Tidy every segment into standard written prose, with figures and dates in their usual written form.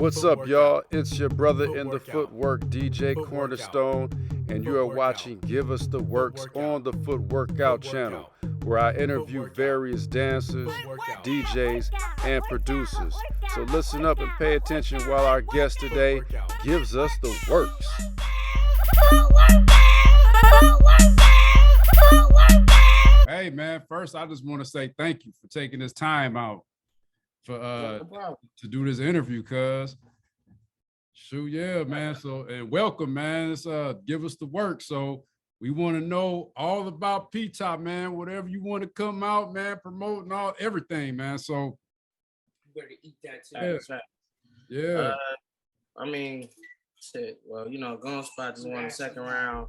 What's up, y'all? It's your brother in the footwork, DJ Cornerstone, and you are watching Give Us the Works on the Foot Workout channel, where I interview various dancers, DJs, and producers. So listen up and pay attention while our guest today gives us the works. Hey, man, first I just want to say thank you for taking this time out for to do this interview, cuz shoot, yeah, man. So, and welcome, man. It's Give Us the Work. So we want to know all about PTop, man. Whatever you want to come out, man, promoting all everything, man. So you better eat that too. Yeah. I mean, shit. Well, you know, Goon Squad just won the second round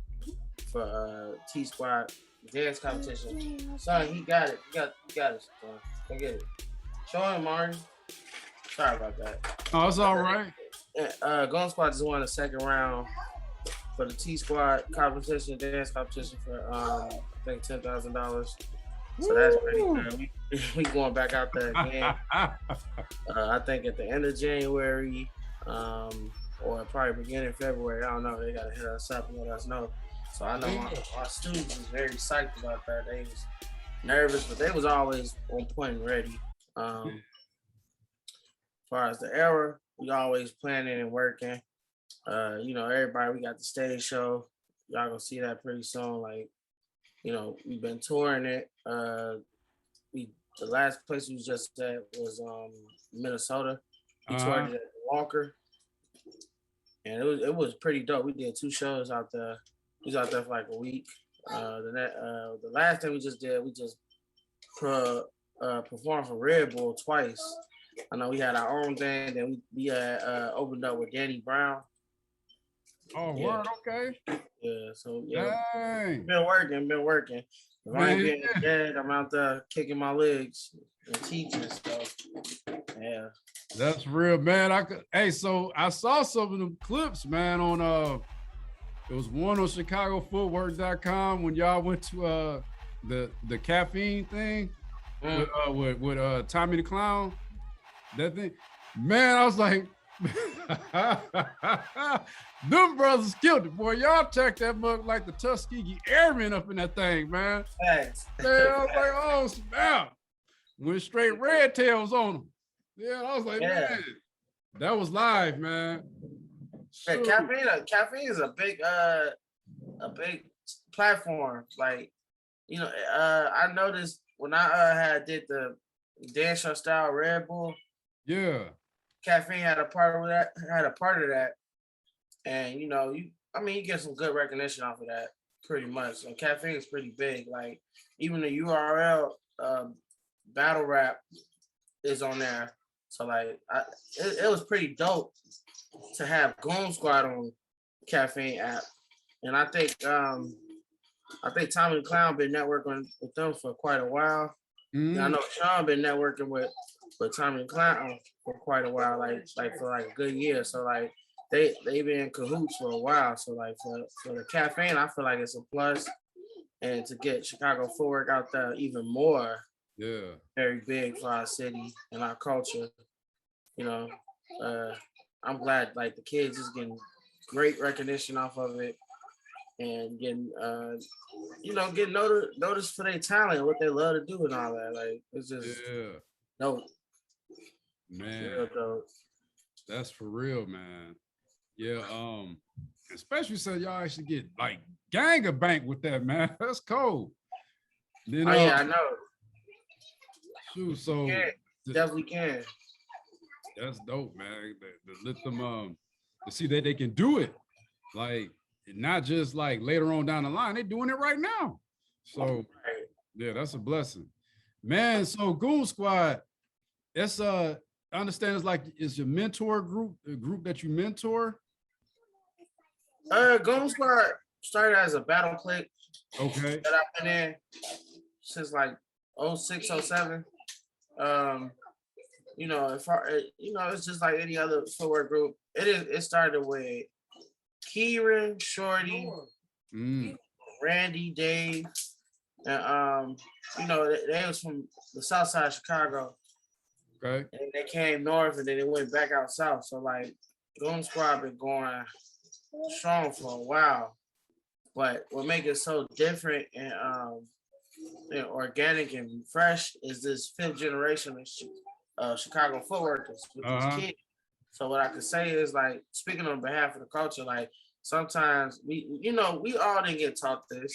for T Squad dance competition. Son, he got it. You got it, son. Go get it. Show him, Martin. Sorry about that. Oh, it's all right. Goon Squad just won the second round for the T Squad competition, dance competition for I think $10,000. So that's pretty good. We going back out there again. I think at the end of January, or probably beginning of February. I don't know. They gotta hit us up and let us know. So I know our students was very psyched about that. They was nervous, but they was always on point and ready. As far as the era, we always planning and working. You know, everybody, we got the stage show. Y'all gonna see that pretty soon. Like, you know, we've been touring it. The last place we was just at was Minnesota. We toured it at Walker. And it was pretty dope. We did 2 shows out there. We was out there for like a week. The last thing we just did, we just performed for Red Bull twice. I know we had our own thing. Then we opened up with Danny Brown. Oh, yeah. Word, okay. Yeah, so yeah, Dang. been working. If I ain't being dead, I'm out there kicking my legs and teaching stuff. Yeah. That's real, man. So I saw some of them clips, man, on it was one on ChicagoFootwork.com when y'all went to the caffeine thing with Tommy the Clown. That thing, man, I was like, them brothers killed it, boy. Y'all checked that mug like the Tuskegee Airmen up in that thing, man. Thanks. Man, I was like, oh, snap. Went straight red tails on them. Yeah, I was like, man, that was live, man. Yeah, caffeine is a big platform. Like, you know, I noticed when I did the dance show style Red Bull. Yeah. Caffeine had a part of that. And you know, you get some good recognition off of that pretty much. And caffeine is pretty big. Like, even the URL battle rap is on there. So like it was pretty dope to have Goon Squad on Caffeine app. And I think Tommy the Clown been networking with them for quite a while. And I know Sean been networking with Tommy the Clown for quite a while, like for like a good year. So like they been in cahoots for a while. So like for the Caffeine, I feel like it's a plus. And to get Chicago Footwork out there even more, very big for our city and our culture. You know, I'm glad like the kids is getting great recognition off of it and getting noticed for their talent, what they love to do and all that. Like, it's just dope. Man, real dope. That's for real, man. Yeah, especially so y'all actually get like gang a bank with that, man. That's cold. Then, I know. Shoot, so definitely can. That's dope, man. To let them to see that they can do it, like not just like later on down the line. They're doing it right now. So yeah, that's a blessing, man. So Goon Squad, that's I understand it's your mentor group, a group that you mentor. Goon Squad started as a battle clique. Okay. That I've been in since like 06, 07. You know, it's just like any other footwork group. It started with Kieran, Shorty, Randy, Dave, and you know, they was from the south side of Chicago. Okay. And they came north and then it went back out south. So like Goon Squad been going strong for a while. But what makes it so different and organic and fresh is this fifth generation of Chicago Footworkers with these Uh-huh. kids. So what I could say is like speaking on behalf of the culture, like sometimes we all didn't get taught this.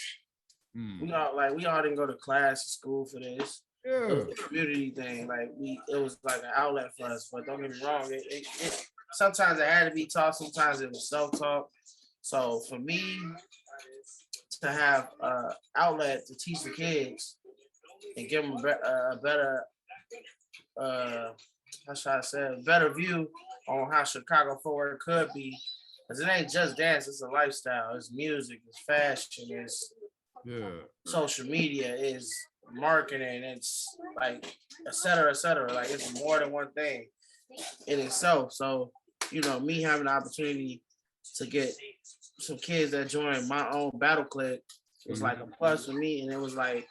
We all didn't go to class, school for this. It Yeah. was a community thing. Like it was like an outlet for us. But don't get me wrong, it sometimes it had to be taught. Sometimes it was self-taught. So for me to have outlet to teach the kids and give them a better, how should I say, a better view on how Chicago Footwork could be. Because it ain't just dance, it's a lifestyle. It's music, it's fashion, it's social media, it's marketing, it's like, et cetera, et cetera. Like it's more than one thing in itself. So, me having the opportunity to get some kids that joined my own battle clique was like a plus for me. And it was like,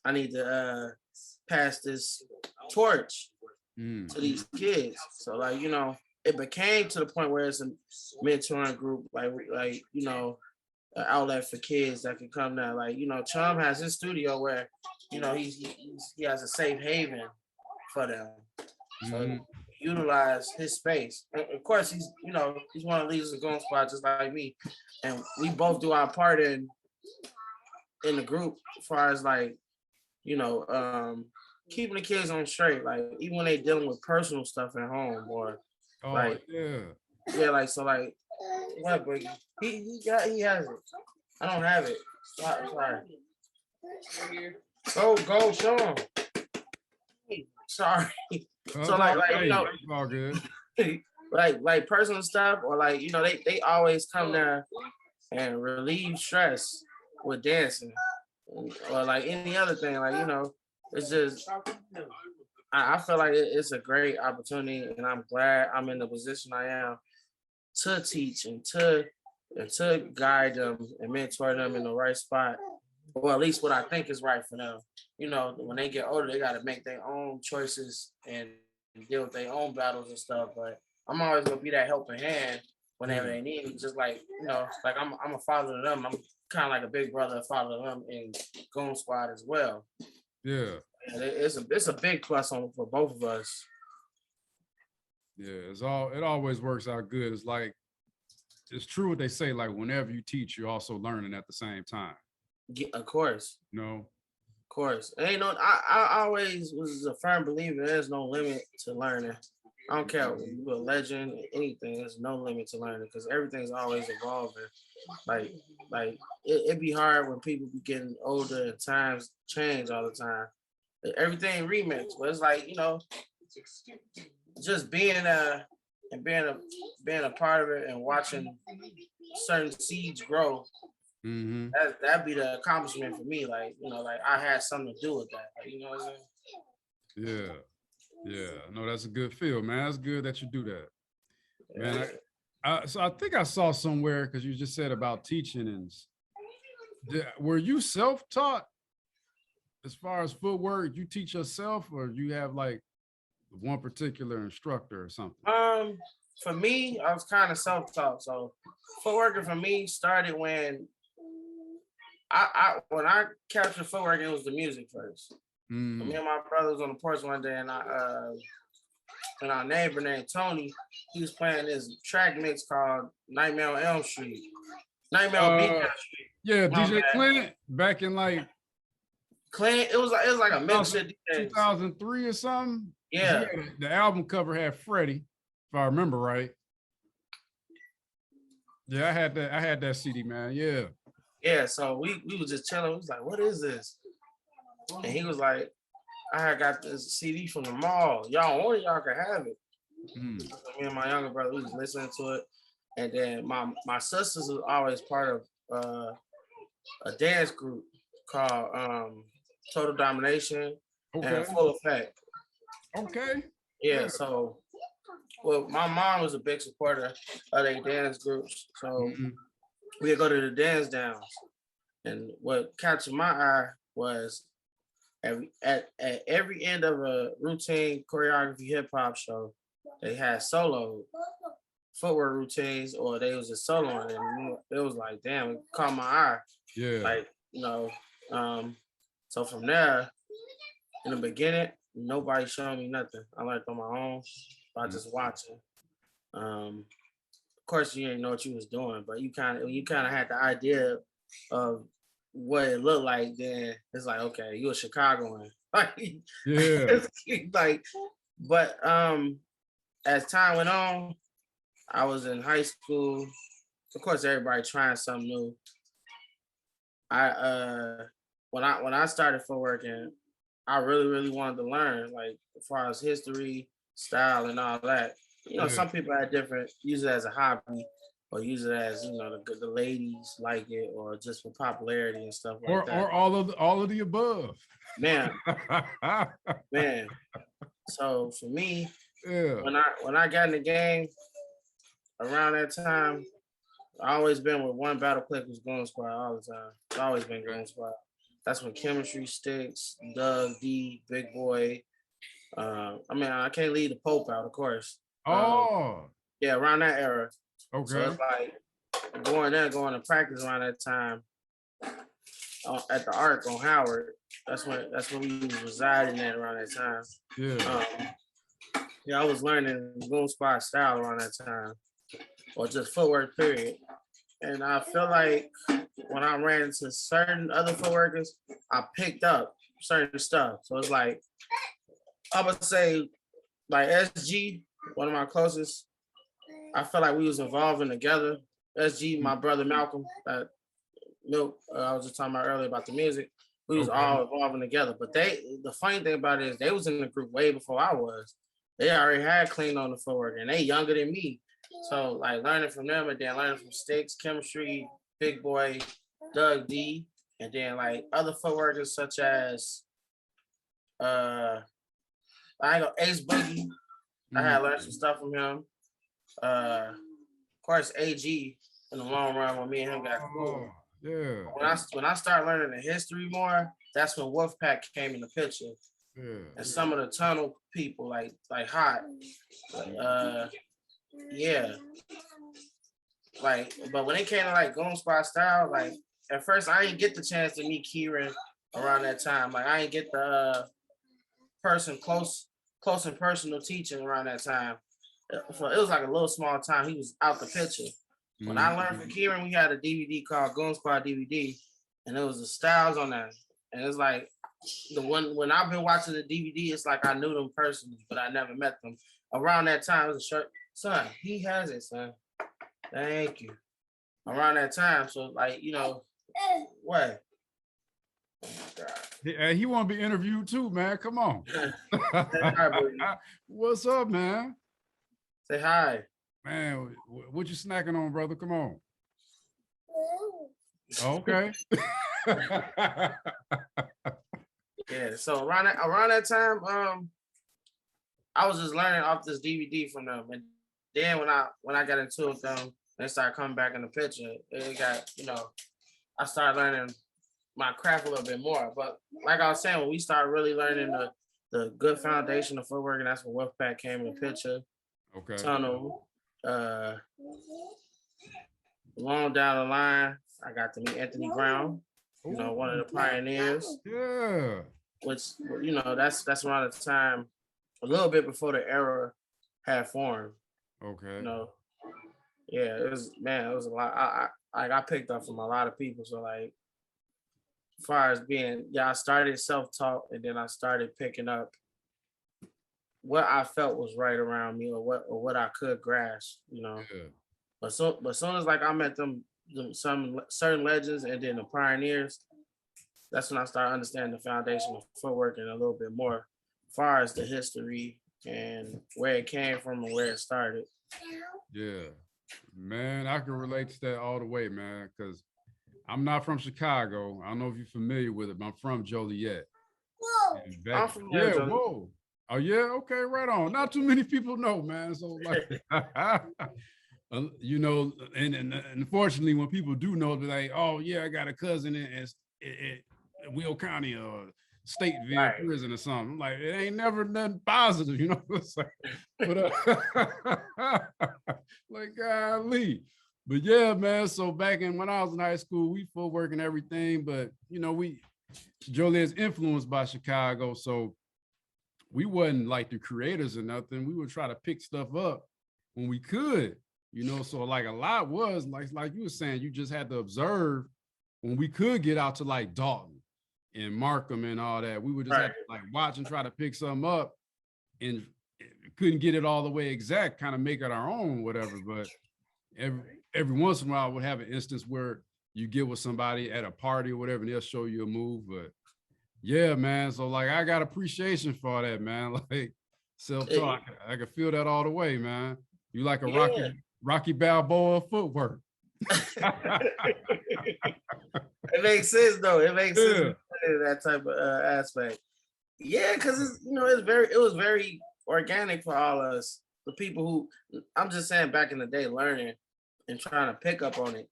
I need to pass this torch to these kids. So like, it became to the point where it's a mentoring group, like an outlet for kids that can come there. Like, Chum has his studio where, he has a safe haven for them. So utilize his space. And of course, he's one of the leaders of Goon Squad just like me, and we both do our part in the group as far as like keeping the kids on straight. Like even when they dealing with personal stuff at home or like like so like what Boogie? He has it. I don't have it. Sorry. Go show him. Sorry. So like all good. like personal stuff or like they always come there and relieve stress with dancing or like any other thing. Like it's just I feel like it's a great opportunity and I'm glad I'm in the position I am to teach and to guide them and mentor them in the right spot, or at least what I think is right for them. When they get older, they got to make their own choices and deal with their own battles and stuff. But I'm always gonna be that helping hand whenever they need me. Just like like I'm a father to them. I'm kind of like a big brother, father to them in Goon Squad as well. Yeah. And it's a big plus for both of us. Yeah, it always works out good. It's like it's true what they say, like whenever you teach, you're also learning at the same time. Yeah, of course. Of course. Ain't no I always was a firm believer there's no limit to learning. I don't care if you're a legend, anything, there's no limit to learning because everything's always evolving. Like it'd be hard when people be getting older and times change all the time. Everything remix, but it's like, just being being a part of it and watching certain seeds grow. That'd be the accomplishment for me. Like, like I had something to do with that. Like, you know what I'm saying? Yeah. No, that's a good feel, man. That's good that you do that. Man, so I think I saw somewhere because you just said about teaching and were you self-taught as far as footwork? You teach yourself or you have like one particular instructor or something? For me, I was kind of self-taught. So footworking for me started when when I captured footwork, it was the music first. So me and my brother was on the porch one day, and our neighbor named Tony, he was playing this track mix called Nightmare on Elm Street. Nightmare on Beacon Street. Yeah, DJ Clint back in like Clint. It was like a mix of 2003 or something. Yeah. The album cover had Freddie, if I remember right. Yeah, I had that CD, man. Yeah. Yeah, so we was just chilling. We was like, what is this? And he was like, I had got this CD from the mall. Y'all want it, y'all can have it. So me and my younger brother, we was listening to it. And then my sisters was always part of a dance group called Total Domination and Full Effect. Okay. Yeah, so my mom was a big supporter of their dance groups. So we'd go to the dance downs. And what captured my eye was At every end of a routine choreography hip hop show, they had solo footwork routines, or they was just soloing, and it was like, damn, it caught my eye. Yeah. Like, so from there, in the beginning, nobody showed me nothing. I learned on my own by just watching. Of course, you didn't know what you was doing, but you kind of had the idea of what it looked like. Then it's like, okay, you a Chicagoan, Yeah. like, but as time went on, I was in high school. Of course, everybody trying something new. When I started footworking, I really wanted to learn, like, as far as history, style, and all that. Some people had different, use it as a hobby, or use it as, the ladies like it, or just for popularity and stuff like that. Or all of the above. Man. So for me, yeah, when I got in the game around that time, I always been with one battle click was Goon Squad all the time. It's always been Goon Squad. That's when chemistry sticks, Doug, D, Big Boy. I can't leave the Pope out, of course. Yeah, around that era. Okay. So it's like going to practice around that time at the Arc on Howard. That's when we was residing at around that time. Yeah. I was learning Goon Squad style around that time, or just footwork, period. And I feel like when I ran into certain other footworkers, I picked up certain stuff. So it's like, I would say, like SG, one of my closest, I feel like we was evolving together. SG, my brother Malcolm, that Milk, I was just talking about earlier about the music. We was all evolving together. But the funny thing about it is they was in the group way before I was. They already had clean on the footwork, and they younger than me. So like learning from them, and then learning from Sticks, Chemistry, Big Boy, Doug D, and then like other footworkers such as Ace Boogie. I had learned some stuff from him. Of course, AG in the long run when me and him got cool. Yeah. When I started learning the history more, that's when Wolfpack came in the picture. Yeah. And some of the tunnel people like Hot. Yeah. Like, but when it came to like Goon Squad style, like at first I didn't get the chance to meet Kieran around that time. Like I didn't get the person close and personal teaching around that time. So it was like a little small time. He was out the picture. When I learned from Kieran, we had a DVD called Goon Squad DVD, and it was the styles on that. And it's like the one when I've been watching the DVD, it's like I knew them personally, but I never met them. Around that time, it was a shirt. Son, he has it, son. Thank you. Around that time, so like, what? Oh my God. He want to be interviewed too, man. Come on. What's up, man? Say hi. Man, what you snacking on, brother? Come on. Okay. Yeah, so around that time, I was just learning off this DVD from them. And then when I got into it, they started coming back in the picture. It got, I started learning my craft a little bit more. But like I was saying, when we started really learning the good foundation of footwork, and that's when Wolfpack came in the picture. Okay. Tunnel. Long down the line, I got to meet Anthony Brown, one of the pioneers. Yeah. Which, that's around the time, a little bit before the era had formed. Okay. Yeah, it was a lot. I picked up from a lot of people. So like, as far as I started self-taught, and then I started picking up what I felt was right around me, or what I could grasp, Yeah. But soon as like I met some certain legends, and then the pioneers, that's when I started understanding the foundation of footwork and a little bit more, as far as the history and where it came from and where it started. Yeah, man, I can relate to that all the way, man, because I'm not from Chicago. I don't know if you're familiar with it, but I'm from Joliet. Whoa. I'm from Joliet. Whoa. Oh yeah, okay, right on. Not too many people know, man. So like, and unfortunately, when people do know, they're like, oh yeah, I got a cousin in Will County or Stateville Right. prison or something. I'm like, it ain't never nothing positive, you know. It's like, but like golly. But yeah, man. So back in when I was in high school, we footwork and everything, but you know, Joliet's influenced by Chicago, so we wasn't like the creators or nothing. We would try to pick stuff up when we could, you know. So like a lot was like you were saying, you just had to observe when we could get out to like Dalton and Markham and all that. We would just have to like watch and try to pick something up, and couldn't get it all the way exact, kind of make it our own, whatever. But every once in a while, we'll have an instance where you get with somebody at a party or whatever, and they'll show you a move. But yeah, man. So like, I got appreciation for that, man. Like self-taught, I can feel that all the way, man. You like a Rocky Balboa footwork. It makes sense though. It makes sense in that type of aspect. Yeah, because it was very organic for all of us. The people who, I'm just saying, back in the day, learning and trying to pick up on it.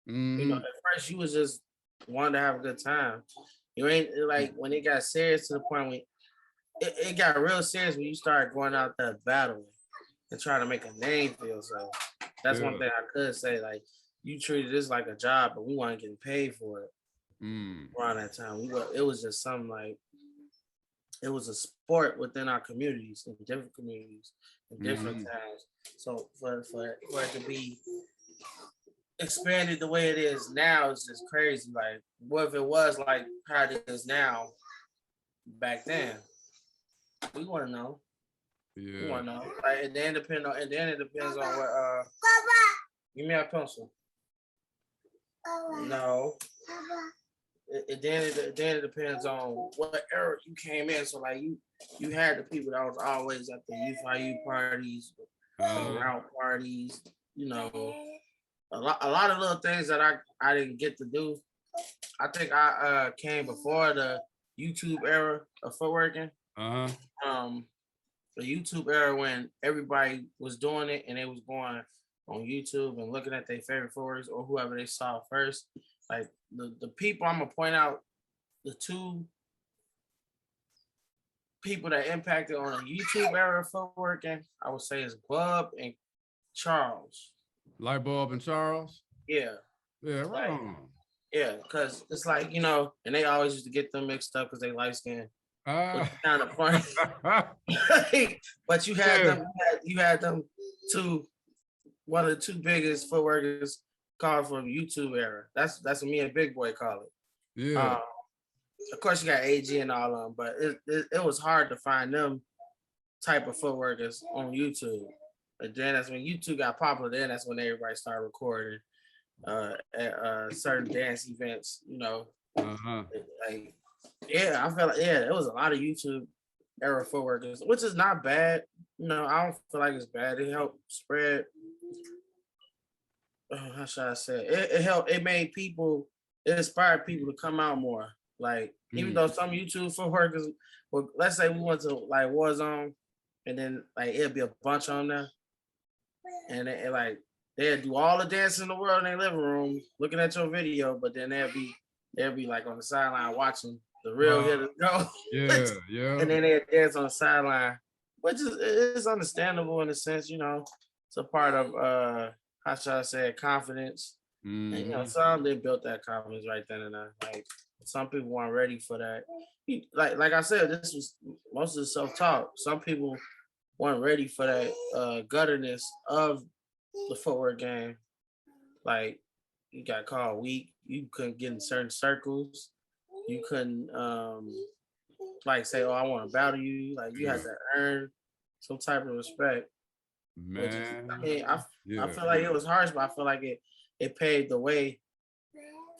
Mm-hmm. You know, at first you was just wanting to have a good time. You ain't like when it got serious to the point when it got real serious when you started going out there battling and trying to make a name for yourself. That's one thing I could say. Like, you treated this like a job, but we weren't getting paid for it. Around that time, it was just something like, it was a sport within our communities, in different communities, in different towns. So for it to be expanded the way it is now is just crazy. Like, what if it was like how it is now back then? We want to know. Yeah. We want to know. Like, it depends on what. Give me a pencil. No. It depends on what era you came in. So like you had the people that was always at the youth parties, route parties, you know, a lot of little things that I didn't get to do. I think I came before the YouTube era of footworking. The YouTube era when everybody was doing it and they was going on YouTube and looking at their favorite footworkers or whoever they saw first. Like the people, I'm gonna point out the two people that impacted on a YouTube era of footworking, I would say, is Bub and Charles. Light Bulb and Charles? Yeah. Yeah, right on. Yeah, because it's like, you know, and they always used to get them mixed up because they light skinned. Kind of funny. But you had them two, one of the two biggest footworkers called from YouTube era. That's what me and Big Boy call it. Yeah. Of course, you got AG and all of them, but it was hard to find them type of footworkers on YouTube. And then that's when YouTube got popular. Then that's when everybody started recording at certain dance events. You know, like, yeah, I felt like it was a lot of YouTube era footworkers, which is not bad. You know, I don't feel like it's bad. It helped spread. How should I say it? It helped. It made people. It inspired people to come out more. Like, even though some YouTube footworkers, well, let's say we went to like Warzone, and then like it'd be a bunch on there, and they'd do all the dancing in the world in their living room, looking at your video, but then they'd be like on the sideline watching the real hitters go. Yeah. And then they'd dance on the sideline, which is understandable in a sense. You know, it's a part of how should I say it, confidence. And, you know, some they built that confidence right then and there. Like, some people weren't ready for that. Like I said, this was most of the self-taught. Some people weren't ready for that gutterness of the footwork game. Like, you got called weak. You couldn't get in certain circles. You couldn't like say, "Oh, I want to battle you." Like, you had to earn some type of respect. Man, I feel like it was harsh, but I feel like it paved the way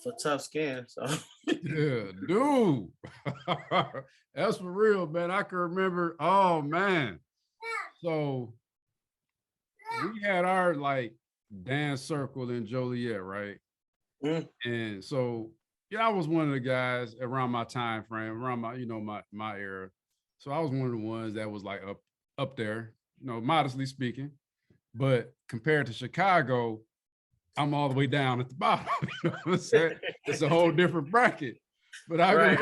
for tough skin. So yeah, dude. That's for real, man. I can remember, oh man. So we had our like dance circle in Joliet, right? And so I was one of the guys around my time frame, around my my era. So I was one of the ones that was like up there, modestly speaking. But compared to Chicago, I'm all the way down at the bottom. You know what I'm saying? It's a whole different bracket. But I Right.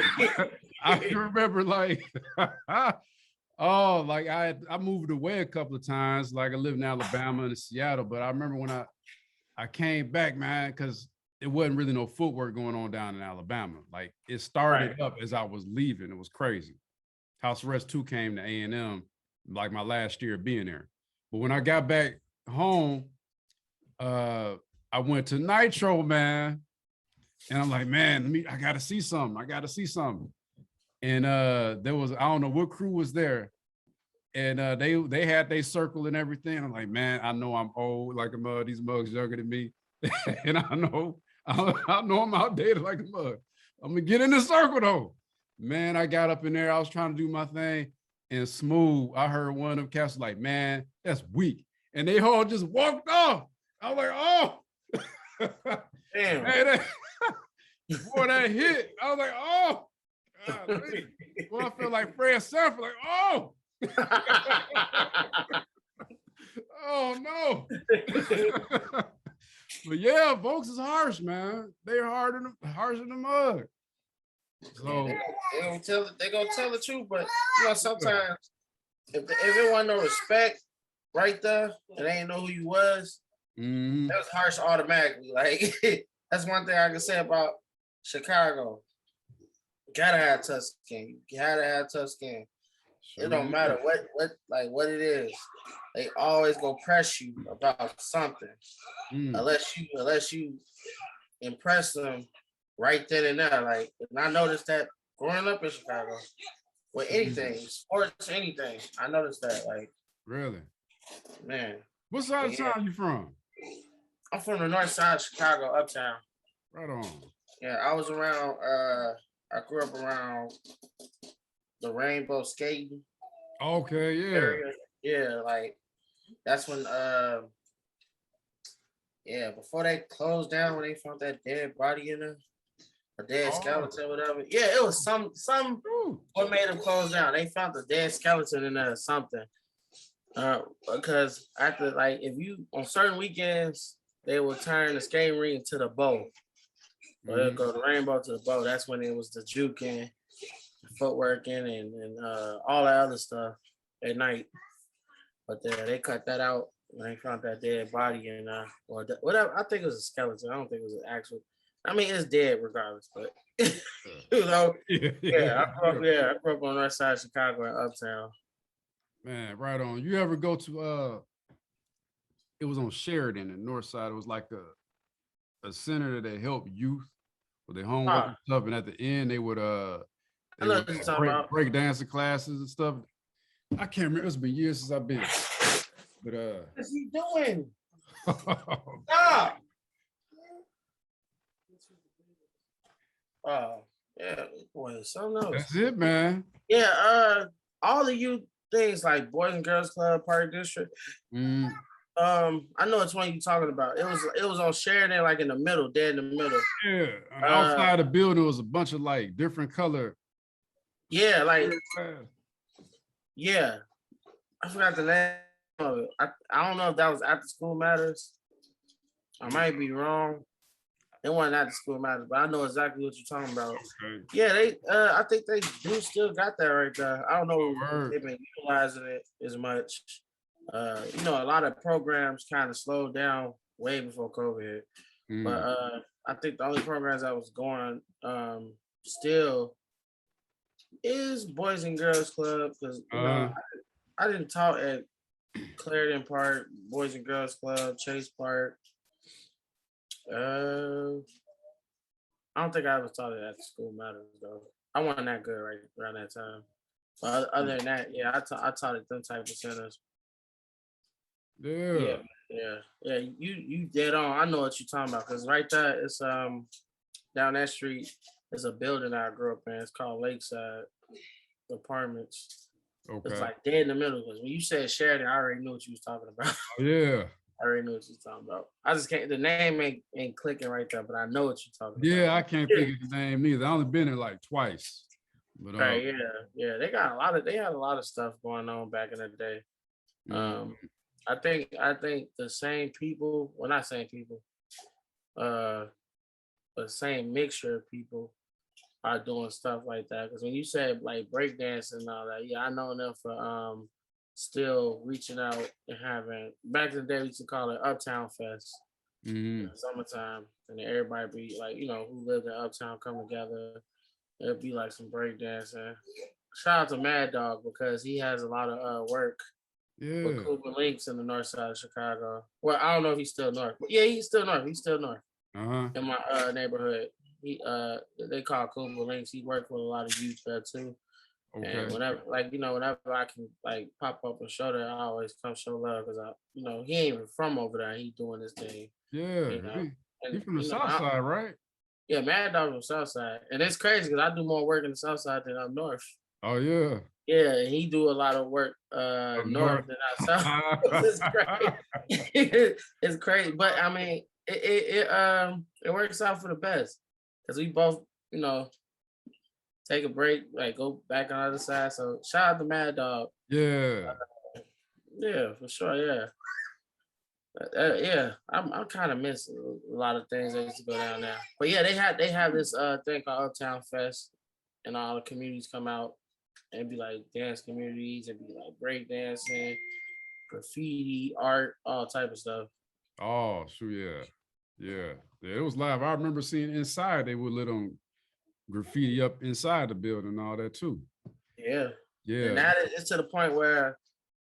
I can remember like oh, like I moved away a couple of times. Like I lived in Alabama and Seattle, but I remember when I came back, man, because it wasn't really no footwork going on down in Alabama. Like it started Right. up as I was leaving. It was crazy. House Arrest 2 came to A&M like my last year of being there. But when I got back home, I went to Nitro, man. And I'm like, man, I gotta see something. I gotta see something. And there was, I don't know what crew was there. And they had their circle and everything. I'm like, man, I know I'm old like a mug. These mugs younger than me. And I know I'm outdated like a mug. I'm gonna get in the circle though. Man, I got up in there. I was trying to do my thing. And Smooth, I heard one of them cats like, man, that's weak. And they all just walked off. I was like, oh. Damn. Hey, boy, that hit. I was like, oh. God, well, I feel like Fred Sanford, like, oh. Oh no. But yeah, folks is harsh, man. They're harder than the mud. So they gonna tell the truth, but you know, sometimes if it wasn't no respect right there and they ain't know who you was, that was harsh automatically. Like that's one thing I can say about Chicago. You gotta have tough skin. You gotta have tough skin. It don't matter what it is. They always gonna press you about something. Unless you impress them right then and there. Like, and I noticed that growing up in Chicago, with anything, sports, anything, I noticed that. Like, really, man. What side of town you from? I'm from the north side of Chicago, uptown. Right on. Yeah, I was around. I grew up around the Rainbow skating. Okay, yeah. Area. Yeah, like that's when. Yeah, before they closed down, when they found that dead body in there. A dead skeleton, whatever. Yeah, it was some what made them close down. They found the dead skeleton in there or something. Because after, like, if you on certain weekends, they will turn the skating ring to the bow. Or they'll go the Rainbow to the bow. That's when it was the juking, footworking, and all that other stuff at night. But they cut that out when they found that dead body and or whatever. I think it was a skeleton. I don't think it was an actual. I mean, it's dead regardless, but you know, I grew up on the north side of Chicago in Uptown. Man, right on. You ever go to it was on Sheridan in north side. It was like a center that helped youth with their homework and stuff. And at the end, they would break dancing classes and stuff. I can't remember. It's been years since I've been. But what's he doing? Stop. Oh, yeah, boy, something else. That's it, man. Yeah, all the youth things like Boys and Girls Club, Park District. I know it's one you're talking about. It was on Sheridan, like in the middle, dead in the middle. Yeah, outside the building was a bunch of like different color. Yeah, like yeah, I forgot the name of it. I don't know if that was After School Matters. I might be wrong. It wasn't After School Matters, but I know exactly what you're talking about. Okay. Yeah, they. I think they do still got that right there. I don't know if they've been utilizing it as much. You know, a lot of programs kind of slowed down way before COVID, but I think the only programs that was going still is Boys and Girls Club, because you know, I didn't talk at Clarendon Park, Boys and Girls Club, Chase Park. I don't think I ever taught it After School Matters though. I wasn't that good right around that time. But other than that, yeah, I taught at them type of centers. Yeah. You dead on. I know what you're talking about, because right there, it's down that street. There's a building I grew up in. It's called Lakeside Apartments. Okay. It's like dead in the middle. Because when you said Sheridan, I already knew what you was talking about. Yeah. I already know what you're talking about. I just can't. The name ain't clicking right there, but I know what you're talking about. Yeah, I can't think of the name neither. I only been there like twice. But right, yeah. They got a lot of. They had a lot of stuff going on back in the day. I think the same people. Well, not same people. But same mixture of people. are doing stuff like that. Because when you said like breakdance and all that, yeah, I know them for still reaching out and having. Back in the day, we used to call it Uptown Fest in the summertime, and then everybody be like, who lived in Uptown come together. It'd be like some breakdancing. Shout out to Mad Dog because he has a lot of work with Yeah. Cooper Links in the north side of Chicago. Well, I don't know if he's still north, but yeah, he's still north. He's still north Uh-huh. in my neighborhood. He they call Cooper Links. He worked with a lot of youth there too. Okay. And whenever I can like pop up and show that, I always come show love because he ain't even from over there. He doing this thing. Yeah. He from the south side, right? Yeah, Mad Dog from South Side. And it's crazy because I do more work in the South Side than up north. Oh yeah. Yeah, he do a lot of work north than out south. It's crazy. It's crazy. But I mean, it works out for the best. Because we both, take a break, like go back on the other side. So shout out to Mad Dog. Yeah. Yeah, for sure. Yeah. Yeah, I'm kind of missing a lot of things that used to go down there. But yeah, they have this thing called Uptown Fest, and all the communities come out and be like dance communities and be like break dancing, graffiti, art, all type of stuff. Oh, sure, yeah. It was live. I remember seeing inside they would let them graffiti up inside the building and all that too. Yeah. Yeah. And now it's to the point where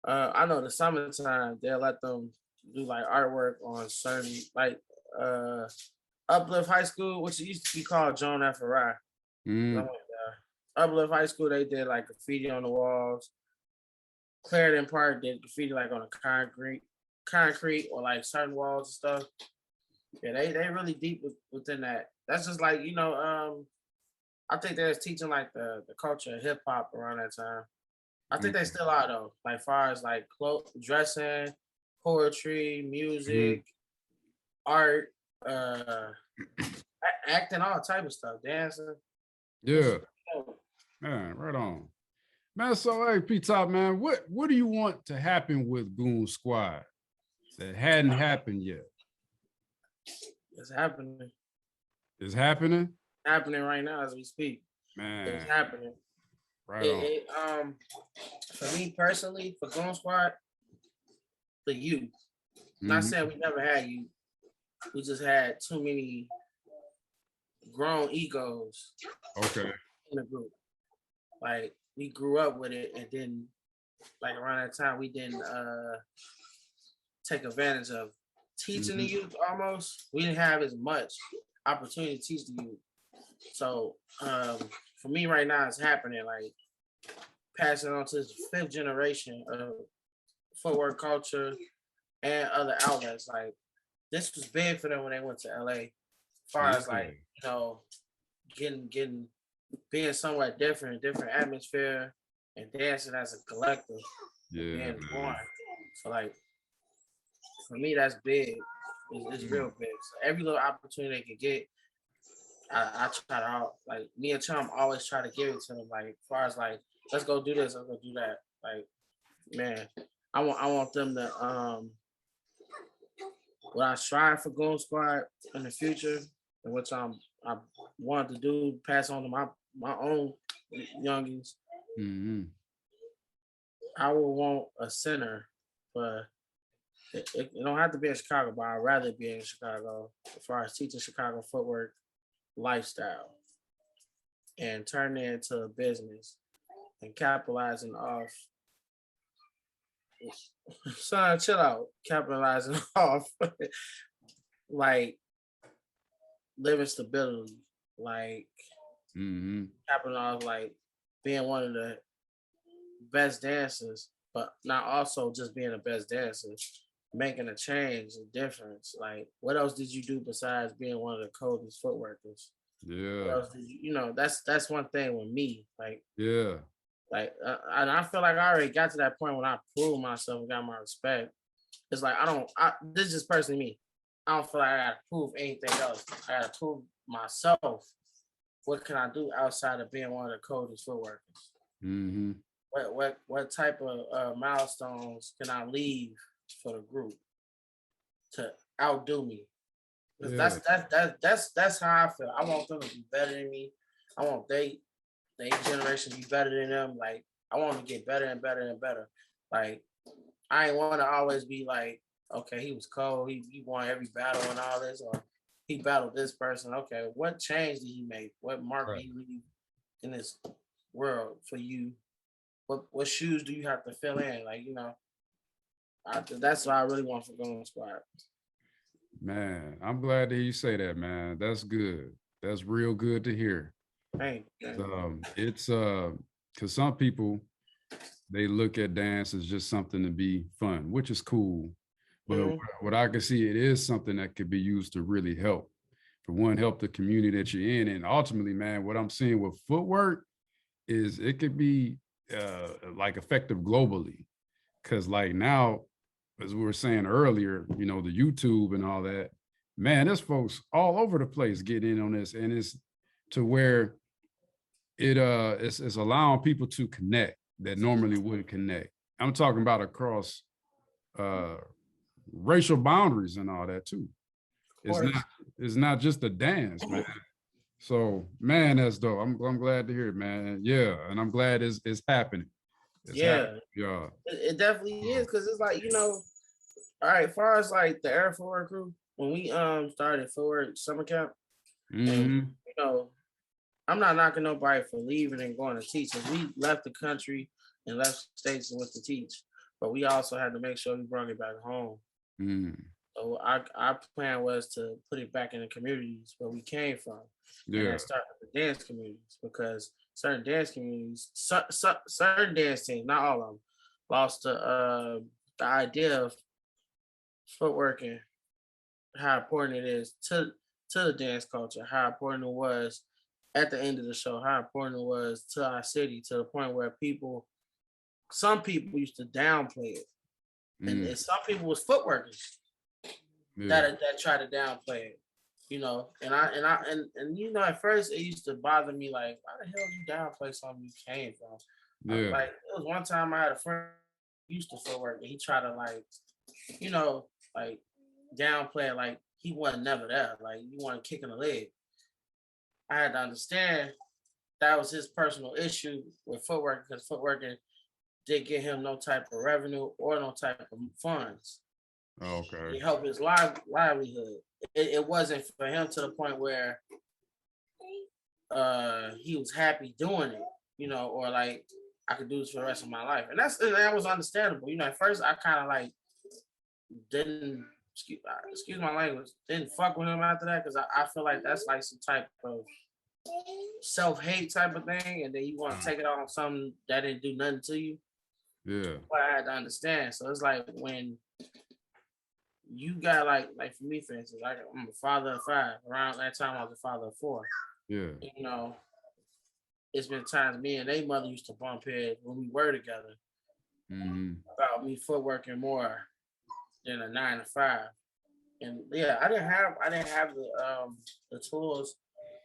I know the summertime they'll let them do like artwork on certain like Uplift High School, which used to be called Joan F. Rye. Uplift High School, they did like graffiti on the walls. Clarendon Park did graffiti like on a concrete or like certain walls and stuff. Yeah, they really deep within that. That's just like, I think they was teaching like the culture of hip hop around that time. I think they still are though, like far as like clothes, dressing, poetry, music, art, acting, all type of stuff, dancing. Yeah. Man, right on. Man, so hey, PTop, man, what do you want to happen with Goon Squad that hadn't happened yet? It's happening. It's happening? Happening right now as we speak. Man. It's happening. Right on. For me personally, for Goon Squad, the youth. Not saying we never had youth. We just had too many grown egos. Okay. In the group. Like we grew up with it, and then like around that time we didn't take advantage of teaching the youth almost. We didn't have as much opportunity to teach the youth. So for me right now it's happening, like passing on to this 5th generation of footwork culture and other outlets. Like this was big for them when they went to LA. As far as like, getting being somewhere different atmosphere and dancing as a collective. Yeah. So like for me that's big. It's real big. So every little opportunity they can get, I try to, like me and Chum always try to give it to them. Like as far as like, let's go do this, let's go do that. Like, man, I want them to what I strive for Goon Squad in the future, and which I want to do, pass on to my own youngins. I would want a center, but it don't have to be in Chicago, but I'd rather be in Chicago as far as teaching Chicago footwork lifestyle and turn it into a business and capitalizing off. Son, chill out. Capitalizing off like living stability, like capitalizing off like being one of the best dancers, but not also just being the best dancer, making a change, a difference. Like, what else did you do besides being one of the coldest footworkers? Yeah. What else did you, that's one thing with me. Like, yeah. Like, and I feel like I already got to that point when I proved myself and got my respect. It's like, this is just personally me. I don't feel like I gotta prove anything else. I gotta prove myself. What can I do outside of being one of the coldest footworkers? What type of milestones can I leave for the group to outdo me? That's how I feel. I want them to be better than me. I want they generation to be better than them. Like I want them to get better and better and better. Like I ain't want to always be like, okay, he was cold. He won every battle and all this, or he battled this person. Okay, what change did he make? What mark did he leave in this world for you? What shoes do you have to fill in? Like, that's what I really want for Goon Squad. Man, I'm glad to hear you say that, man. That's good. That's real good to hear. Hey, it's because some people, they look at dance as just something to be fun, which is cool. But what I can see, it is something that could be used to really help. For one, help the community that you're in. And ultimately, man, what I'm seeing with footwork is it could be like effective globally. Because like now, as we were saying earlier, the YouTube and all that, man, there's folks all over the place getting in on this. And it's to where it's allowing people to connect that normally wouldn't connect. I'm talking about across racial boundaries and all that too. It's not just a dance, man. So, man, that's dope. I'm glad to hear it, man. Yeah, and I'm glad it's happening. It's happening. Yeah, it definitely is, because it's like, all right, as far as like the Air Forward crew, when we started Footwork summer camp, and I'm not knocking nobody for leaving and going to teach. We left the country and left states and went to teach, but we also had to make sure we brought it back home. So our plan was to put it back in the communities where we came from, and then start with the dance communities, because certain dance communities, certain dance teams, not all of them, lost the idea of footwork and how important it is to the dance culture, how important it was at the end of the show, how important it was to our city, to the point where some people used to downplay it. And some people was footworkers that try to downplay it, and at first it used to bother me, like, why the hell you downplay something you came from? Like, it was one time I had a friend who used to footwork, and he tried to like downplay it, like he wasn't never there, like you weren't kicking a leg. I had to understand that was his personal issue with footwork, because footworking didn't get him no type of revenue or no type of funds. Okay. It helped his livelihood. It wasn't for him to the point where he was happy doing it, or like, I could do this for the rest of my life. And that was understandable. At first I kind of like didn't, excuse my language, didn't fuck with him after that, because I feel like that's like some type of self-hate type of thing, and then you want to take it on something that didn't do nothing to you. But I had to understand. So it's like, when you got like for me, for instance, I'm a father of 5. Around that time I was a father of 4. It's been times me and they mother used to bump heads when we were together about me footworking more than a 9 to 5. And I didn't have the tools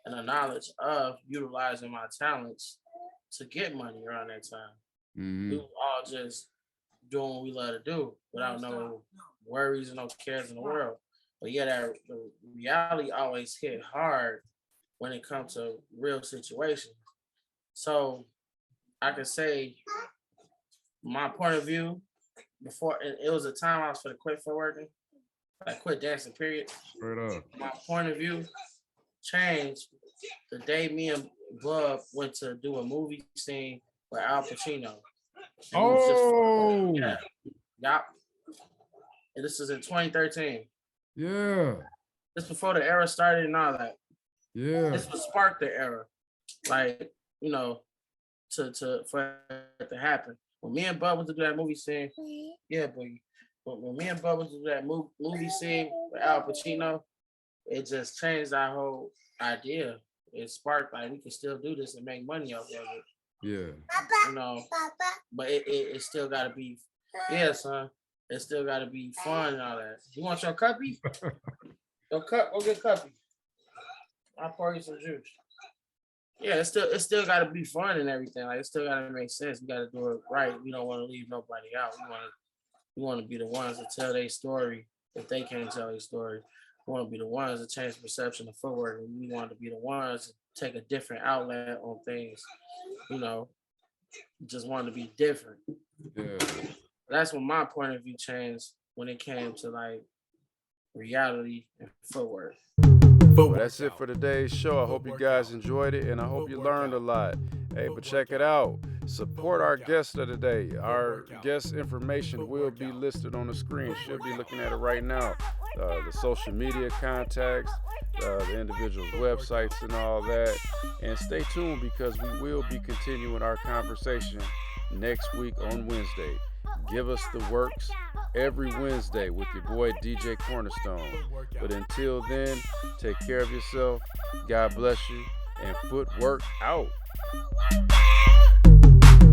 and the knowledge of utilizing my talents to get money around that time. We were all just doing what we love to do without no worries and no cares in the world. But that the reality always hit hard when it comes to real situations. So I can say my point of view, before it was a time I was for to quit for working, I quit dancing, period. Straight up. My point of view changed the day me and Bub went to do a movie scene with Al Pacino. And and this is in 2013. This before the era started and all that. This would spark the era, like, for it to happen. When me and Bub went to do that movie scene, but when me and Bub went to do that movie scene with Al Pacino, it just changed our whole idea. It sparked, like, we can still do this and make money off of it. But it still gotta be, son. It still gotta be fun and all that. You want your cuppy? Go get cuppy. I'll pour you some juice. It still gotta be fun and everything. Like, it still gotta make sense. We gotta do it right. We don't want to leave nobody out. We want to be the ones to tell their story if they can't tell their story. want to be the ones to change the perception of footwork. And we want to be the ones to take a different outlet on things. You know, just want to be different. Yeah. That's when my point of view changed when it came to like reality and footwork. Well, that's it for today's show. I hope you guys enjoyed it, and I hope you learned a lot. Hey, but check it out. Support our guest of the day. Our guest information will be listed on the screen. Should be looking at it right now. The social media contacts, the individuals' websites, and all that. And stay tuned because we will be continuing our conversation next week on Wednesday. Give us the works every Wednesday with your boy DJ Cornerstone. But until then, take care of yourself. God bless you. And Footwork out.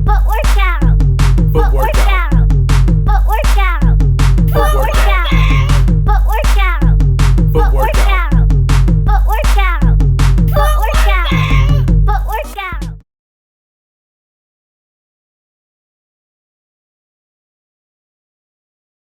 Footwork out. Footwork out.